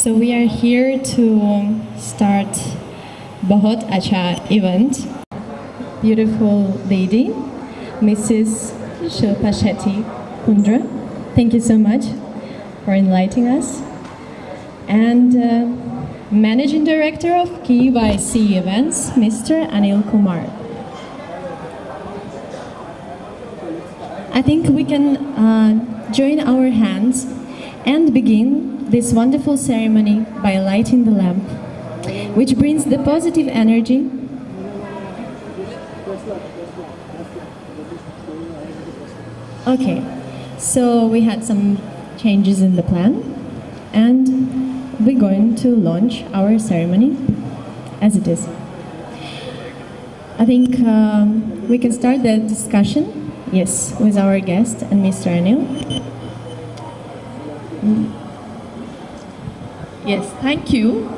So we are here to start Bahut Acha event. Beautiful lady, Mrs. Shilpa Shetty Kundra. Thank you so much for inviting us. And Managing Director of KYC Events, Mr. Anil Kumar. I think we can join our hands and begin this wonderful ceremony by lighting the lamp, which brings the positive energy. Okay, so we had some changes in the plan, and we're going to launch our ceremony as it is. I think we can start the discussion, yes, with our guest and Mr. Anil. Yes, thank you.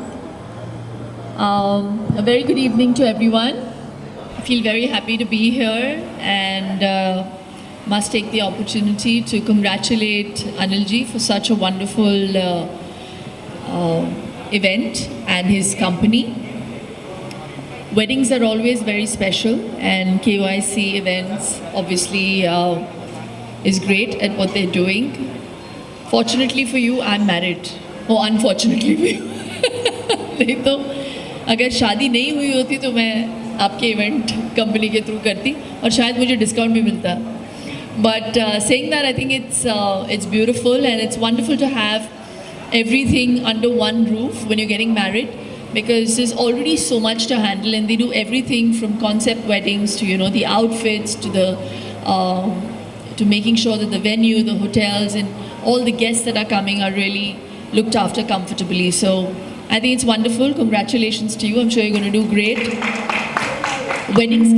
A very good evening to everyone. I feel very happy to be here and must take the opportunity to congratulate Anilji for such a wonderful event and his company. Weddings are always very special, and KYC events obviously is great at what they're doing. Fortunately for you, I'm married. Oh, unfortunately for you. नहीं तो अगर शादी नहीं हुई होती तो मैं आपके इवेंट कंपनी के थ्रू करती और शायद मुझे डिस्काउंट भी मिलता. But saying that, I think it's beautiful and it's wonderful to have everything under one roof when you're getting married, because there's already so much to handle, and they do everything from concept weddings to the outfits to the to making sure that the venue, the hotels, and all the guests that are coming are really looked after comfortably. So I think it's wonderful. Congratulations to you. I'm sure you're going to do great. Weddings.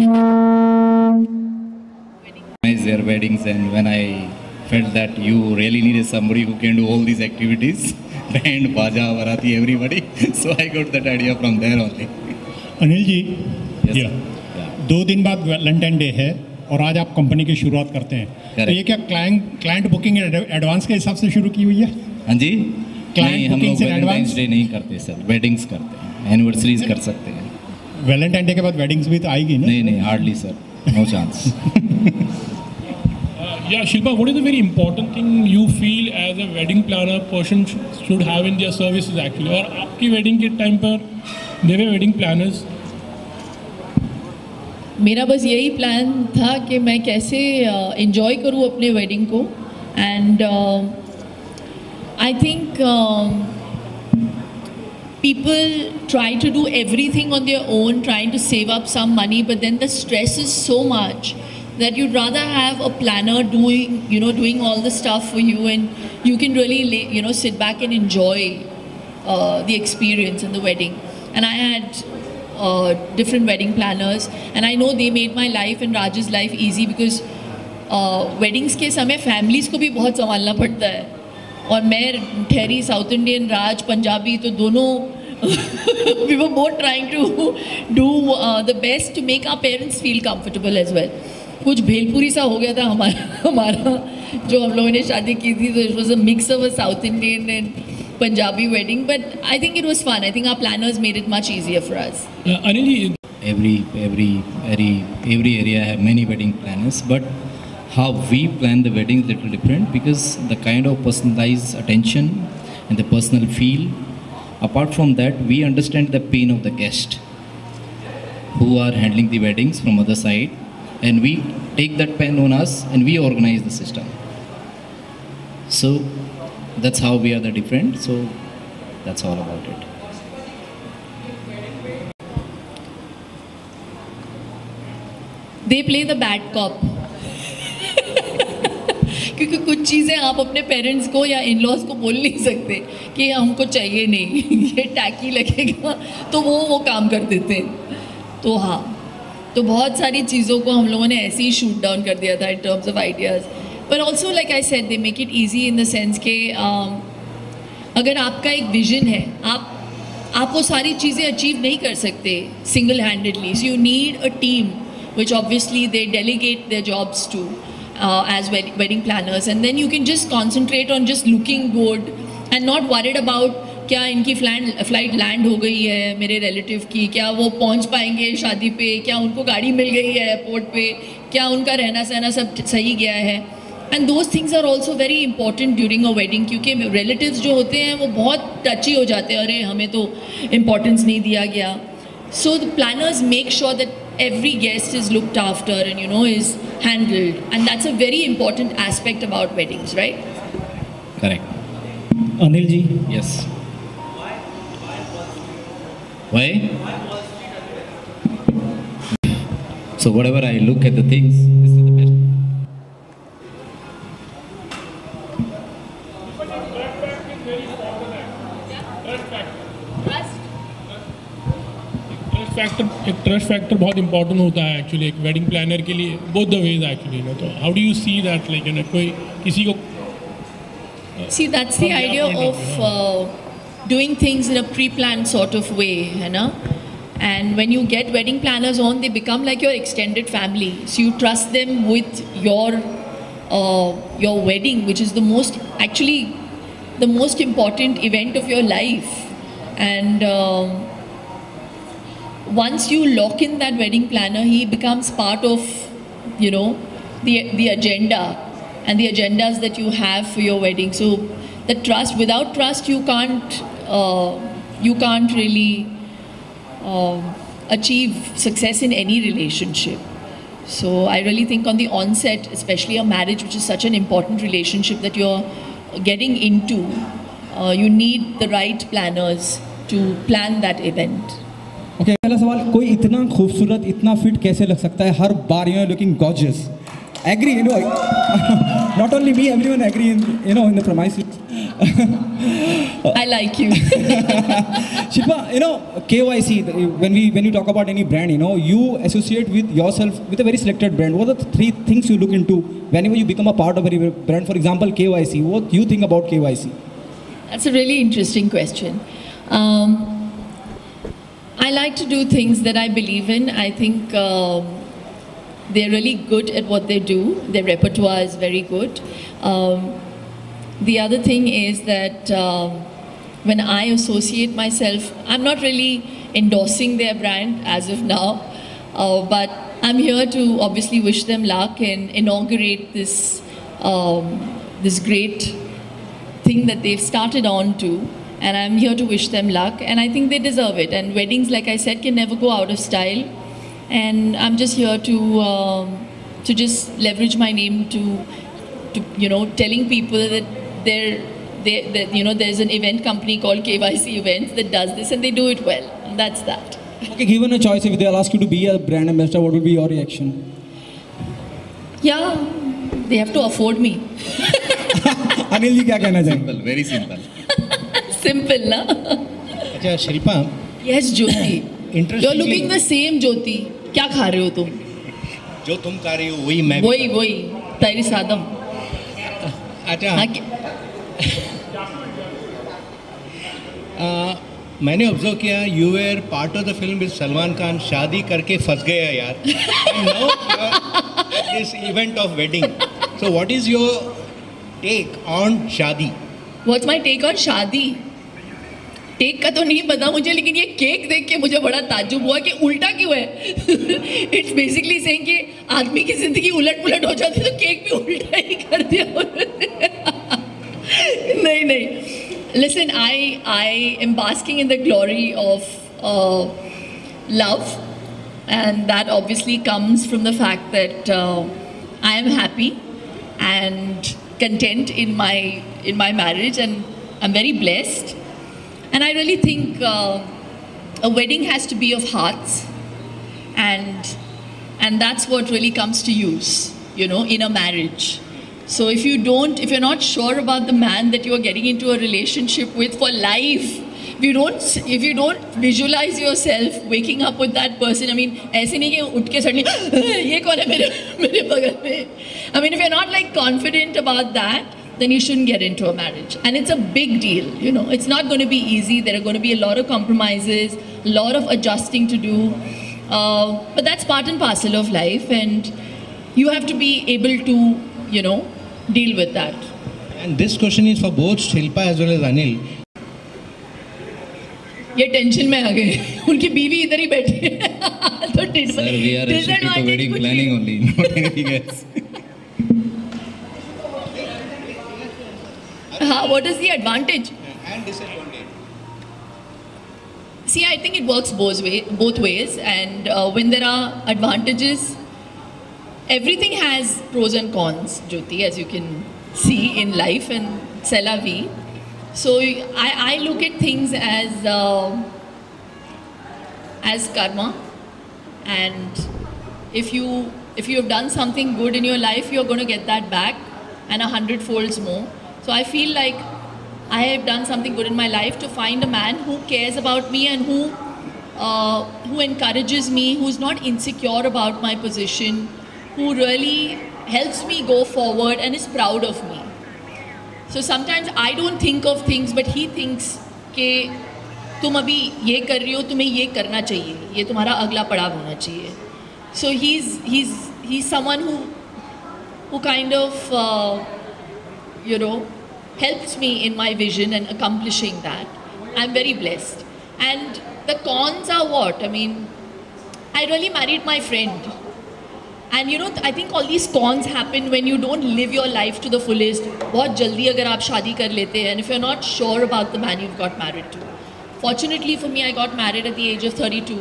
Their weddings, and when I felt that you really needed somebody who can do all these activities, band, baja, barati, everybody. So I got that idea from there only. Anil ji, Yes, sir. 2 दिन बाद Valentine day है और आज आप company की शुरुआत करते हैं. तो ये क्या क्लाइंट बुकिंग एडवांस के हिसाब से शुरू की हुई है? हाँ जी, नहीं, हम लोग बुकिंग्स इन वैलेंटाइंस एडवांस? डे नहीं करते सर, वेडिंग्स करते हैं, एनिवर्सरीज कर सकते हैं। वैलेंटाइन डे के बाद वेडिंग्स भी तो आएगी ना? नहीं नहीं, hardly sir, no chance. Yeah, Shilpa, what is the very important thing you feel as a wedding planner person should have in their services actually? और आपकी wedding के time पर there were wedding planners. मेरा बस यही plan था कि मैं कैसे enjoy करूँ अपने wedding को, and I think people try to do everything on their own, trying to save up some money, but then the stress is so much that you'd rather have a planner doing all the stuff for you, and you can really sit back and enjoy the experience in the wedding. And I had different wedding planners, and I know they made my life and Raj's life easy because weddings के समय families को भी बहुत संभालना पड़ता है, और मैं ठहरी साउथ इंडियन, राज पंजाबी, तो दोनों we were both trying to do the best to make our parents feel comfortable as well. कुछ भेलपुरी सा हो गया था हमारा जो हम लोगों ने शादी की थी, तो it was a mix of a South Indian and Punjabi wedding, but I think it was fun. I think our planners made it much easier for us. Anil, Every area have many wedding planners, but how we plan the wedding is little different because the kind of personalized attention and the personal feel. Apart from that, we understand the pain of the guest who are handling the weddings from other side, and we take that pain on us and we organize the system. So that's how we are the different. So that's all about it. They play the bad cop. क्योंकि कुछ चीज़ें आप अपने parents को या in laws को बोल नहीं सकते कि हमको चाहिए नहीं, ये टैकी लगेगा, तो वो काम कर देते हैं। तो हाँ, तो बहुत सारी चीज़ों को हम लोगों ने ऐसे ही शूट डाउन कर दिया था in terms of ideas. But also like I said, they make it easy in the sense कि अगर आपका एक विजन है, आप वो सारी चीज़ें अचीव नहीं कर सकते single handedly. So you need a team, which obviously they delegate their jobs to. As wedding planners, and then you can just concentrate on just looking good and not worried about क्या इनकी flight land हो गई है मेरे relative की, क्या वो पहुंच पाएंगे शादी पे, क्या उनको गाड़ी मिल गई है एयरपोर्ट पे, क्या उनका रहना सहना सब सही गया है. And those things are also very important during a wedding, क्योंकि रिलेटिव्स जो होते हैं वो बहुत टची हो जाते हैं, अरे हमें तो इम्पोर्टेंस नहीं दिया गया. So the planners make sure that every guest is looked after and is handled, and that's a very important aspect about weddings, right? Correct. Anil ji. Yes. Why? So whatever I look at the things, this is the best. एक trust factor बहुत important होता है actually एक wedding planner के लिए, both the ways actually ना. तो how do you see that, like कोई किसी को See, that's the idea of doing things in a pre-planned sort of way, है ना? And when you get wedding planners on, they become like your extended family. So you trust them with your wedding, which is the most important event of your life. And once you lock in that wedding planner, he becomes part of, the agenda and the agendas that you have for your wedding. So the trust, without trust, you can't really achieve success in any relationship. So I really think on the onset, especially a marriage, which is such an important relationship that you're getting into, you need the right planners to plan that event. Okay, पहला सवाल, कोई इतना खूबसूरत, इतना fit कैसे लग सकता है हर बार? You are looking gorgeous. Agree, not only me, everyone agree in the premises. I like you. Shilpa, KYC, when you talk about any brand, you associate with yourself with a very selected brand. What are the 3 things you look into whenever you become a part of a brand? For example, KYC. What do you think about KYC? That's a really interesting question. I like to do things that I believe in. I think they're really good at what they do. Their repertoire is very good. The other thing is that when I associate myself, I'm not really endorsing their brand as of now, but I'm here to obviously wish them luck and inaugurate this this great thing that they've started on to. And I'm here to wish them luck, and I think they deserve it. And weddings, like I said, can never go out of style. And I'm just here to just leverage my name to telling people that there's an event company called KYC Events that does this, and they do it well. And that's that. Okay, given a choice, if they'll ask you to be a brand ambassador, what would be your reaction? Yeah, they have to afford me. Anil ji क्या कहना चाहेंगे? Simple, very simple. Simple, na? अच्छा Shilpa, Yes, Jyoti. Interestingly- You're looking the same, Jyoti. क्या खा रहे हो तुम? जो तुम खा रही हो वही मैं भी वही तारी सादम. अच्छा हाँ, मैंने ऑब्जर्व किया you were part of the film with Salman Khan. शादी करके फंस गया यार. This event of wedding. So what is your take on शादी? What's my take on शादी? टेक का तो नहीं पता मुझे, लेकिन ये केक देख के मुझे बड़ा ताज्जुब हुआ कि उल्टा क्यों है. इट्स बेसिकली सेइंग कि आदमी की जिंदगी उलट पुलट हो जाती है तो केक भी उल्टा ही कर दिया. नहीं. Listen, I am basking in the glory of love, and that obviously comes from the fact that I am happy and content in my marriage, and I'm very blessed. And I really think a wedding has to be of hearts, and that's what really comes to use, in a marriage. So if you're not sure about the man that you are getting into a relationship with for life, if you don't visualize yourself waking up with that person, I mean, ऐसे नहीं कि उठ के suddenly ये कौन है मेरे बगल में. I mean, if you're not like confident about that, then you shouldn't get into a marriage. And it's a big deal, It's not going to be easy. There are going to be a lot of compromises, a lot of adjusting to do. But that's part and parcel of life, and you have to be able to, deal with that. And this question is for both Shilpa as well as Anil. ये tension में आ गए. उनकी बीवी इधर ही बैठी है. तो Sir, we are restricted to wedding planning only, not anything else. What is the advantage? And disadvantage. See, I think it works both ways, and when there are advantages, everything has pros and cons, Jyoti, as you can see in life, and c'est la vie. So I look at things as karma, and if you have done something good in your life, you're going to get that back, and 100 folds more. So I feel like I have done something good in my life to find a man who cares about me and who encourages me, who's not insecure about my position, who really helps me go forward and is proud of me. So sometimes I don't think of things, but he thinks कि तुम अभी ये कर रही हो, तुम्हें ये करना चाहिए, ये तुम्हारा अगला पड़ाव होना चाहिए. So he's someone who kind of helps me in my vision and accomplishing that. I'm very blessed. And the cons are what? I mean, I really married my friend. And I think all these cons happen when you don't live your life to the fullest. बहुत जल्दी अगर आप शादी कर लेते हैं, and if you're not sure about the man you've got married to. Fortunately for me, I got married at the age of 32.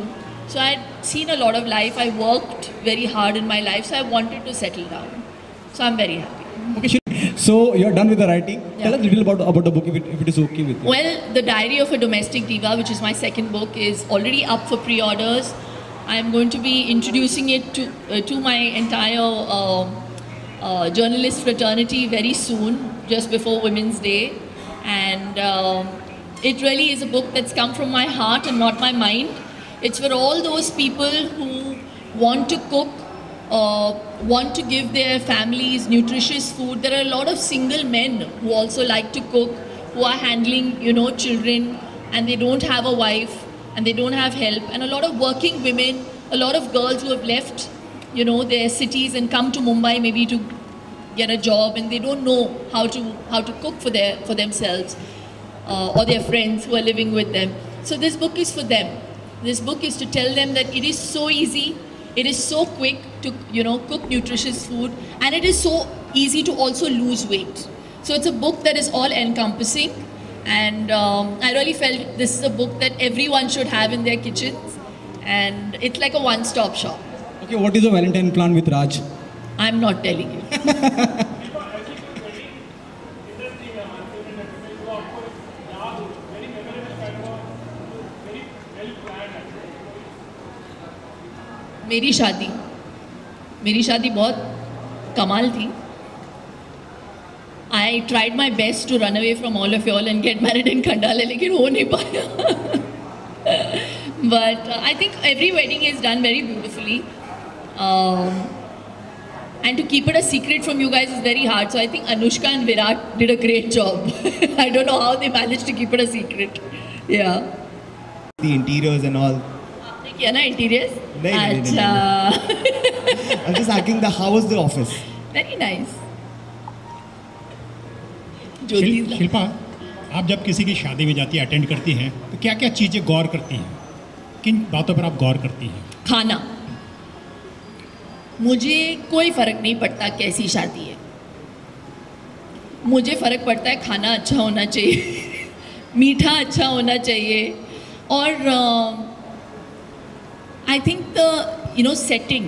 So I had seen a lot of life. I worked very hard in my life, so I wanted to settle down. So I'm very happy. Okay, so you're done with the writing. Yeah. Tell us a little about the book, if it is okay with you. Well, The Diary of a Domestic Diva, which is my second book, is already up for pre-orders. I am going to be introducing it to my entire journalist fraternity very soon, just before Women's Day. And it really is a book that's come from my heart and not my mind. It's for all those people who want to cook, want to give their families nutritious food. There are a lot of single men who also like to cook, who are handling, children, and they don't have a wife, and they don't have help. And a lot of working women, a lot of girls who have left, their cities and come to Mumbai maybe to get a job, and they don't know how to cook for themselves. or their friends who are living with them. So this book is for them. This book is to tell them that it is so easy, it is so quick to cook nutritious food, and it is so easy to also lose weight. So it's a book that is all encompassing, and I really felt this is a book that everyone should have in their kitchens, and it's like a one-stop shop. Okay, what is the Valentine plan with Raj? I'm not telling you. मेरी शादी बहुत कमाल थी. I tried my best to run away from all of y'all and get married in Khandala, लेकिन हो नहीं पाया. But I think every wedding is done very beautifully. And to keep it a secret from you guys is very hard. So I think Anushka and Virat did a great job. I don't know how they managed to keep it a secret. Yeah. The interiors and all. आपने किया ना interiors? नहीं. अच्छा. I'm just asking how was the office? Very nice. Shilpa, आप जब किसी की शादी में जाती हैं, अटेंड करती हैं, तो क्या क्या चीज़ें गौर करती हैं? किन बातों पर आप गौर करती हैं? खाना. मुझे कोई फ़र्क नहीं पड़ता कैसी शादी है. मुझे फ़र्क पड़ता है खाना अच्छा होना चाहिए, मीठा अच्छा होना चाहिए, और आई थिंक द सेटिंग,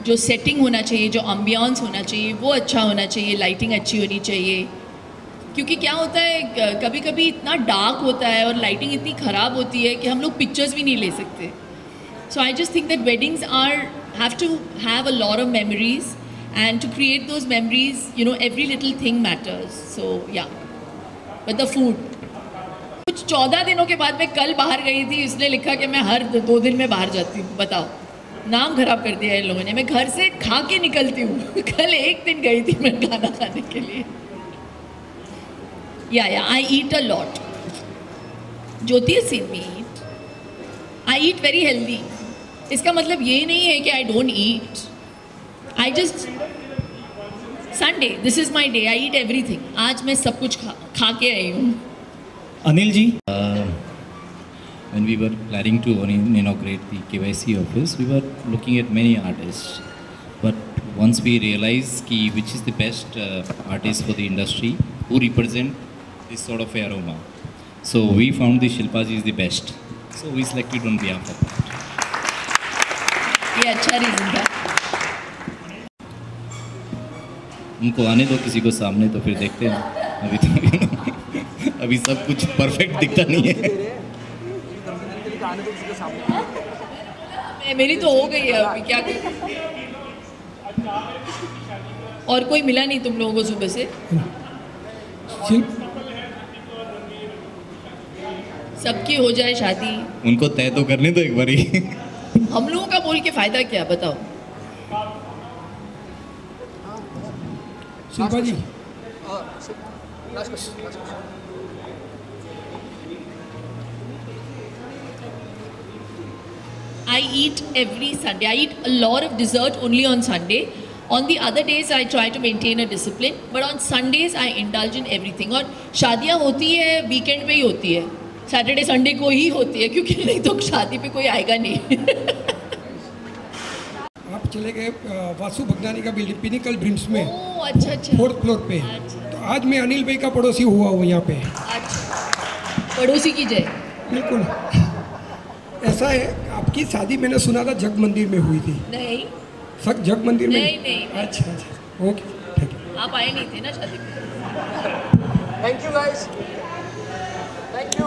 जो सेटिंग होना चाहिए, जो एम्बियंस होना चाहिए, वो अच्छा होना चाहिए, लाइटिंग अच्छी होनी चाहिए. क्योंकि क्या होता है, कभी कभी इतना डार्क होता है और लाइटिंग इतनी ख़राब होती है कि हम लोग पिक्चर्स भी नहीं ले सकते. So I just think that weddings have to have a lot of memories, and to create those memories, every little thing matters. So yeah, but the food. कुछ 14 दिनों के बाद मैं कल बाहर गई थी, इसने लिखा कि मैं हर 2 दिन में बाहर जाती हूँ. बताओ, नाम खराब कर दिया इन लोगों ने. मैं घर से खा के निकलती हूँ. कल 1 दिन गई थी मैं खाना खाने के लिए. Yeah, I eat a lot. Jyoti has seen me eat. I eat very healthy. इसका मतलब ये नहीं है कि I don't eat. I just Sunday, this is my day. I eat everything. आज मैं सब कुछ खा के आई हूँ. Anil ji, when we were planning to inaugurate the KYC office, we were looking at many artists. But once we realized which is the best artist for the industry, who represent this sort of aroma, so we found the Shilpa ji is the best. So we selected on behalf of that. ये अच्छा reason था. उनको आने दो किसी को सामने, तो फिर देखते हैं. अभी तो अभी सब कुछ परफेक्ट दिखता नहीं है. मेरी तो हो गई है अभी, क्या करूं? और कोई मिला नहीं तुम लोगों को सुबह से? सबकी हो जाए शादी. उनको तय तो करने दो एक बारी. हम लोगों का बोल के फायदा क्या, बताओ? शिल्पा जी, I eat every Sunday. I eat a lot of dessert only on Sunday. On the other days, I try to maintain a discipline. But on Sundays, I indulge in everything. और शादियाँ होती है वीकेंड पे ही होती है, Saturday Sunday को ही होती है, क्योंकि नहीं तो शादी पे कोई आएगा नहीं. आप चले गए वासु भगनानी का बिल्डिंग पिनिकल ब्रिम्स में. ओह अच्छा अच्छा. 4th फ्लोर पे. तो आज मैं अनिल भाई का पड़ोसी हुआ हूँ यहाँ पे. अच्छा, पड़ोसी की जय. बिल्कुल ऐसा है. आपकी शादी मैंने सुना था जग मंदिर में हुई थी. नहीं, जग मंदिर में? नहीं. अच्छा, ओके, ठीक है. आप आए नहीं थे ना शादी में. Thank you guys. Thank you.